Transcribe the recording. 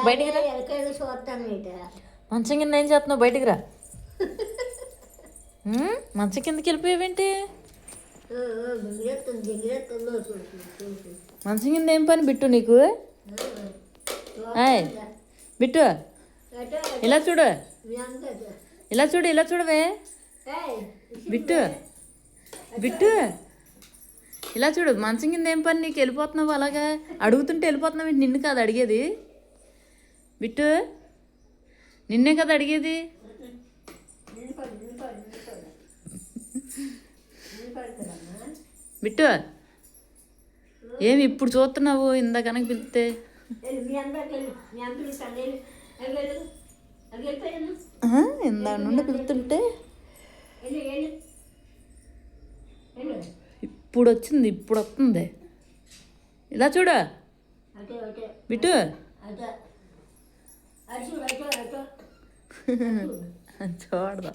బయటికి రా. మంచం కింద ఏం చేస్తున్నావు? బయటికి రా. మంచం కిందకి వెళ్ళిపోయావేంటి? మంచం కింద ఏం పని బిట్టు నీకు? ఆయ్ బిట్టు, ఇలా చూడు, ఇలా చూడు, ఇలా చూడవే బిట్టు. బిట్టు ఇలా చూడు, మంచం కింద ఏం పని నీకు? వెళ్ళిపోతున్నావు అలాగా అడుగుతుంటే వెళ్ళిపోతున్నావు. నిన్ను కాదు అడిగేది బిట్టు, నిన్నే కదా అడిగేది. బిట్టు ఏమి ఇప్పుడు చూస్తున్నావు? ఇందాకనక పిలిస్తే ఇందా నుండి పిలుతుంటే ఇప్పుడు వచ్చింది, ఇప్పుడు వస్తుంది. ఇలా చూడు బిట్టు. చూడదా